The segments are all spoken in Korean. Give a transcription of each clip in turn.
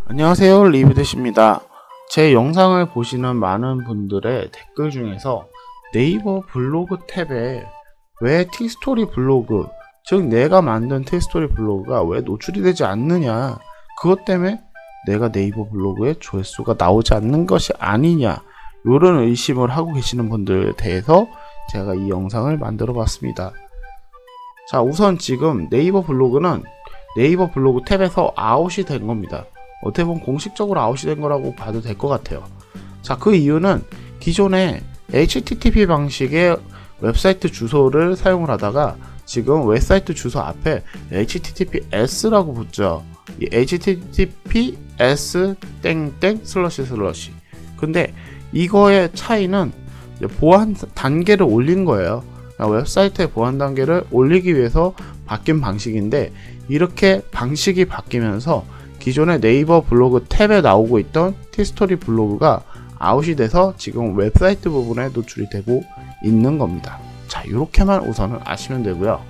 안녕하세요, 리뷰대시입니다. 제 영상을 보시는 많은 분들의 댓글 중에서 네이버 블로그 탭에 왜 티스토리 블로그, 즉 내가 만든 티스토리 블로그가 왜 노출이 되지 않느냐, 그것 때문에 내가 네이버 블로그에 조회수가 나오지 않는 것이 아니냐, 이런 의심을 하고 계시는 분들에 대해서 제가 이 영상을 만들어 봤습니다. 자, 우선 지금 네이버 블로그는 네이버 블로그 탭에서 아웃이 된 겁니다. 어떻게 보면 공식적으로 아웃이 된 거라고 봐도 될 것 같아요. 자, 그 이유는 기존에 HTTP 방식의 웹사이트 주소를 사용을 하다가 지금 웹사이트 주소 앞에 HTTPS라고 붙죠. 이 HTTPS 땡땡 슬러시. 근데 이거의 차이는 보안 단계를 올린 거예요. 웹사이트의 보안 단계를 올리기 위해서 바뀐 방식인데, 이렇게 방식이 바뀌면서 기존의 네이버 블로그 탭에 나오고 있던 티스토리 블로그가 아웃이 돼서 지금 웹사이트 부분에 노출이 되고 있는 겁니다. 자, 이렇게만 우선은 아시면 되고요.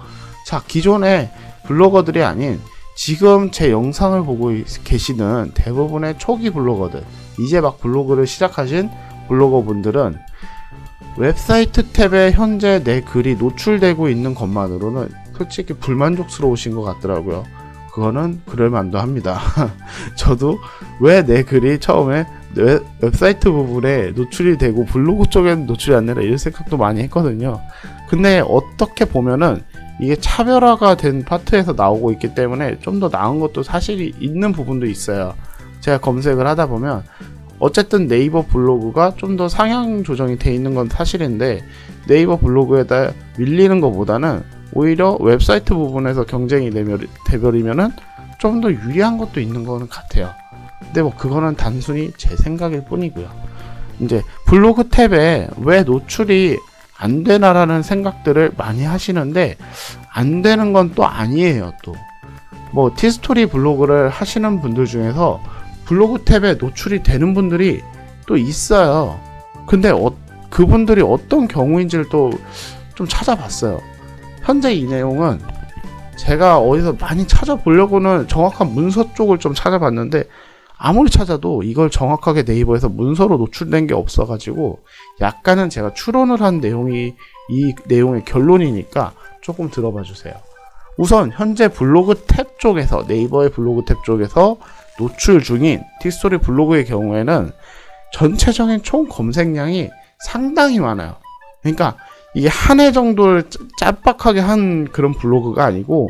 자, 기존의 블로거들이 아닌 지금 제 영상을 보고 계시는 대부분의 초기 블로거들, 이제 막 블로그를 시작하신 블로거 분들은 웹사이트 탭에 현재 내 글이 노출되고 있는 것만으로는 솔직히 불만족스러우신 것 같더라고요. 그거는 그럴만도 합니다. 저도 왜 내 글이 처음에 웹사이트 부분에 노출이 되고 블로그 쪽에는 노출이 안 되나 이런 생각도 많이 했거든요. 근데 어떻게 보면은 이게 차별화가 된 파트에서 나오고 있기 때문에 좀 더 나은 것도 사실이 있는 부분도 있어요. 제가 검색을 하다 보면 어쨌든 네이버 블로그가 좀 더 상향 조정이 돼 있는 건 사실인데, 네이버 블로그에다 밀리는 것보다는 오히려 웹사이트 부분에서 경쟁이 돼버리면은 좀 더 유리한 것도 있는 거는 같아요. 근데 뭐 그거는 단순히 제 생각일 뿐이고요. 이제 블로그 탭에 왜 노출이 안 되나라는 생각들을 많이 하시는데, 안 되는 건 또 아니에요. 또 뭐 티스토리 블로그를 하시는 분들 중에서 블로그 탭에 노출이 되는 분들이 또 있어요. 근데 그분들이 어떤 경우인지를 또 좀 찾아봤어요. 현재 이 내용은 제가 어디서 많이 찾아보려고는 정확한 문서 쪽을 좀 찾아봤는데, 아무리 찾아도 이걸 정확하게 네이버에서 문서로 노출된 게 없어가지고 약간은 제가 추론을 한 내용이 이 내용의 결론이니까 조금 들어봐 주세요. 우선 현재 블로그 탭 쪽에서, 네이버의 블로그 탭 쪽에서 노출 중인 티스토리 블로그의 경우에는 전체적인 총 검색량이 상당히 많아요. 그러니까 이게 한 해 정도를 짤박하게 한 그런 블로그가 아니고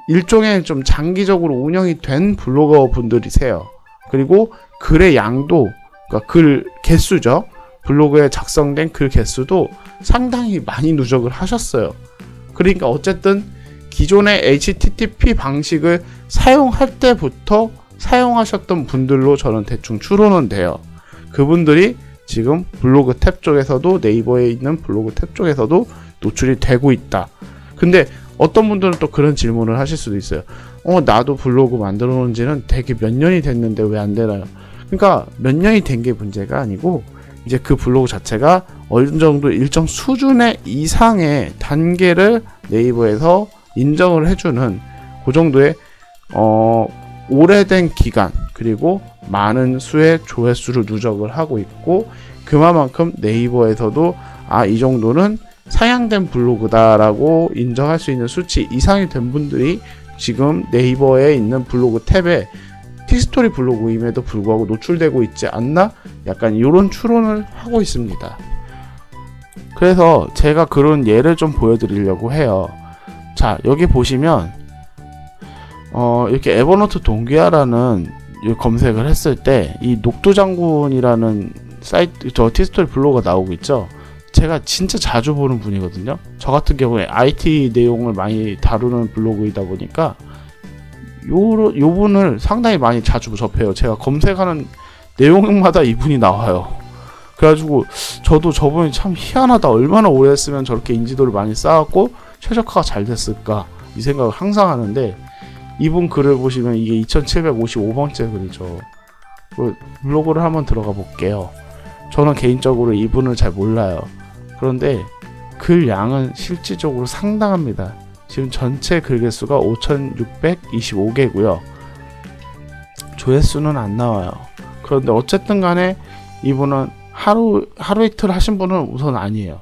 일종의 좀 장기적으로 운영이 된 블로거 분들이세요. 그리고 글의 양도, 그러니까 글 개수죠. 블로그에 작성된 글 개수도 상당히 많이 누적을 하셨어요. 그러니까 어쨌든 기존의 HTTP 방식을 사용할 때부터 사용하셨던 분들로 저는 대충 추론은 돼요. 그분들이 지금 블로그 탭 쪽에서도, 네이버에 있는 블로그 탭 쪽에서도 노출이 되고 있다. 근데 어떤 분들은 또 그런 질문을 하실 수도 있어요. 나도 블로그 만들어 놓은 지는 되게 몇 년이 됐는데 왜 안 되나요? 그러니까 몇 년이 된 게 문제가 아니고, 이제 그 블로그 자체가 어느 정도 일정 수준의 이상의 단계를 네이버에서 인정을 해주는 그 정도의 오래된 기간, 그리고 많은 수의 조회수를 누적을 하고 있고, 그만큼 네이버에서도 이 정도는 상향된 블로그다라고 인정할 수 있는 수치 이상이 된 분들이 지금 네이버에 있는 블로그 탭에 티스토리 블로그임에도 불구하고 노출되고 있지 않나? 약간 이런 추론을 하고 있습니다. 그래서 제가 그런 예를 좀 보여드리려고 해요. 자, 여기 보시면 이렇게 에버노트 동기화라는 검색을 했을 때 이 녹두장군이라는 사이트, 저 티스토리 블로그가 나오고 있죠. 제가 진짜 자주 보는 분이거든요. 저 같은 경우에 IT 내용을 많이 다루는 블로그이다 보니까 요 분을 상당히 많이 자주 접해요. 제가 검색하는 내용마다 이분이 나와요. 그래가지고 저도 저분이 참 희한하다, 얼마나 오래 했으면 저렇게 인지도를 많이 쌓았고 최적화가 잘 됐을까, 이 생각을 항상 하는데, 이분 글을 보시면 이게 2755번째 글이죠. 블로그를 한번 들어가 볼게요. 저는 개인적으로 이분을 잘 몰라요. 그런데 글 양은 실질적으로 상당합니다. 지금 전체 글 개수가 5625개고요. 조회수는 안 나와요. 그런데 어쨌든 간에 이분은 하루 이틀 하신 분은 우선 아니에요.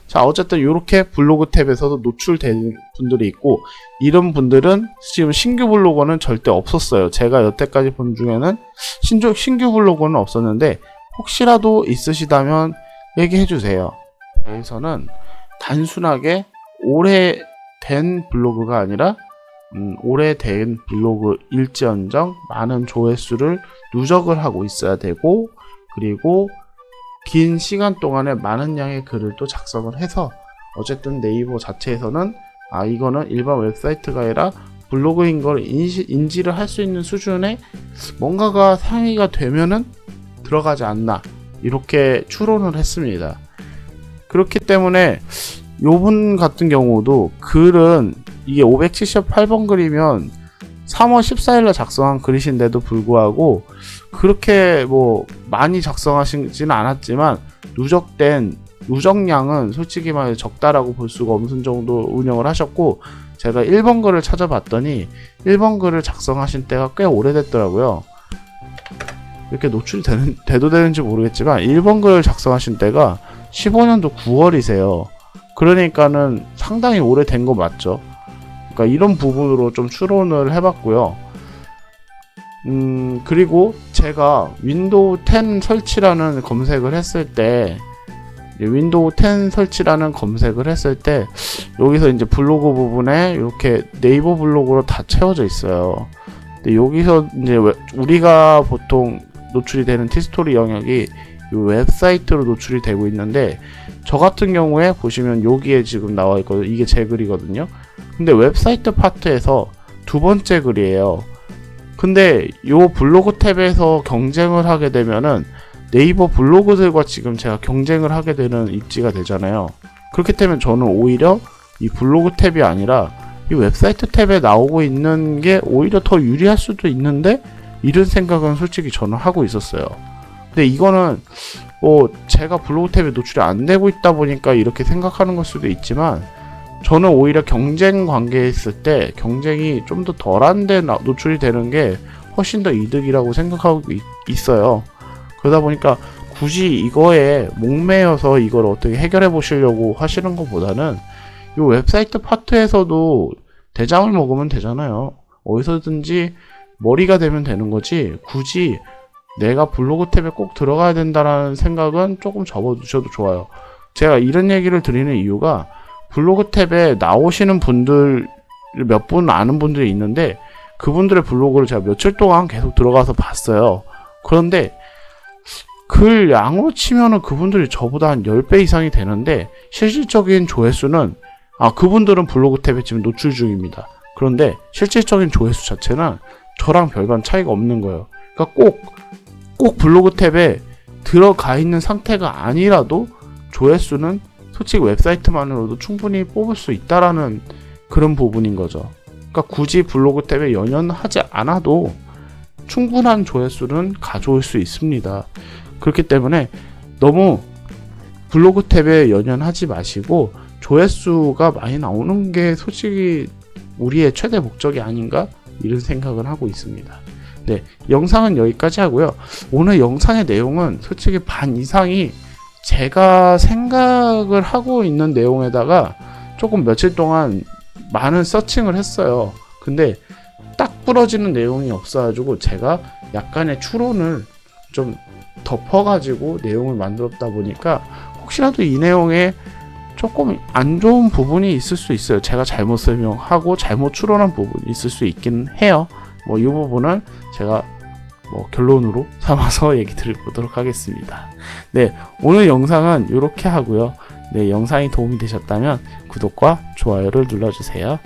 자, 어쨌든 이렇게 블로그 탭에서도 노출되는 분들이 있고, 이런 분들은 지금 신규 블로거는 절대 없었어요. 제가 여태까지 본 중에는 신규 블로거는 없었는데, 혹시라도 있으시다면 얘기해 주세요. 여기서는 단순하게 오래된 블로그가 아니라 오래된 블로그일지언정 많은 조회수를 누적을 하고 있어야 되고, 그리고 긴 시간 동안에 많은 양의 글을 또 작성을 해서, 어쨌든 네이버 자체에서는 이거는 일반 웹사이트가 아니라 블로그인 걸 인지를 할 수 있는 수준의 뭔가가 상위가 되면은 들어가지 않나, 이렇게 추론을 했습니다. 그렇기 때문에 요분 같은 경우도 글은 이게 578번 글이면 3월 14일날 작성한 글이신데도 불구하고 그렇게 뭐 많이 작성하시지는 않았지만 누적량은 솔직히 말해 적다라고 볼 수가 없는 정도 운영을 하셨고, 제가 1번 글을 찾아봤더니 1번 글을 작성하신 때가 꽤 오래됐더라고요. 이렇게 노출이 돼도 되는지 모르겠지만 1번 글을 작성하신 때가 15년도 9월이세요. 그러니까는 상당히 오래된 거 맞죠? 그러니까 이런 부분으로 좀 추론을 해봤고요. 그리고 제가 윈도우 10 설치라는 검색을 했을 때, 윈도우 10 설치라는 검색을 했을 때 여기서 이제 블로그 부분에 이렇게 네이버 블로그로 다 채워져 있어요. 근데 여기서 이제 우리가 보통 노출이 되는 티스토리 영역이 이 웹사이트로 노출이 되고 있는데, 저 같은 경우에 보시면 여기에 지금 나와 있거든요. 이게 제 글이거든요. 근데 웹사이트 파트에서 두 번째 글이에요. 근데 요 블로그 탭에서 경쟁을 하게 되면은 네이버 블로그들과 지금 제가 경쟁을 하게 되는 입지가 되잖아요. 그렇기 때문에 저는 오히려 이 블로그 탭이 아니라 이 웹사이트 탭에 나오고 있는 게 오히려 더 유리할 수도 있는데, 이런 생각은 솔직히 저는 하고 있었어요. 근데 이거는 제가 블로그 탭에 노출이 안 되고 있다 보니까 이렇게 생각하는 걸 수도 있지만, 저는 오히려 경쟁 관계에 있을 때 경쟁이 좀 더 덜한데 노출이 되는 게 훨씬 더 이득이라고 생각하고 있어요. 그러다 보니까 굳이 이거에 목매여서 이걸 어떻게 해결해 보시려고 하시는 것보다는 이 웹사이트 파트에서도 대장을 먹으면 되잖아요. 어디서든지 머리가 되면 되는 거지, 굳이 내가 블로그 탭에 꼭 들어가야 된다라는 생각은 조금 접어두셔도 좋아요. 제가 이런 얘기를 드리는 이유가, 블로그 탭에 나오시는 분들 몇 분 아는 분들이 있는데, 그분들의 블로그를 제가 며칠 동안 계속 들어가서 봤어요. 그런데 글 양으로 치면은 그분들이 저보다 한 10배 이상이 되는데, 실질적인 조회수는 그분들은 블로그 탭에 지금 노출 중입니다. 그런데 실질적인 조회수 자체는 저랑 별반 차이가 없는 거예요. 그러니까 꼭 블로그 탭에 들어가 있는 상태가 아니라도 조회수는 솔직히 웹사이트만으로도 충분히 뽑을 수 있다라는 그런 부분인 거죠. 그러니까 굳이 블로그 탭에 연연하지 않아도 충분한 조회수는 가져올 수 있습니다. 그렇기 때문에 너무 블로그 탭에 연연하지 마시고 조회수가 많이 나오는 게 솔직히 우리의 최대 목적이 아닌가, 이런 생각을 하고 있습니다. 네, 영상은 여기까지 하고요. 오늘 영상의 내용은 솔직히 반 이상이 제가 생각을 하고 있는 내용에다가 조금 며칠 동안 많은 서칭을 했어요. 근데 딱 부러지는 내용이 없어가지고 제가 약간의 추론을 좀 덮어가지고 내용을 만들었다 보니까 혹시라도 이 내용에 조금 안 좋은 부분이 있을 수 있어요. 제가 잘못 설명하고 잘못 추론한 부분이 있을 수 있긴 해요. 이 부분은 제가 결론으로 삼아서 얘기 드려보도록 하겠습니다. 네, 오늘 영상은 이렇게 하고요. 네, 영상이 도움이 되셨다면 구독과 좋아요를 눌러주세요.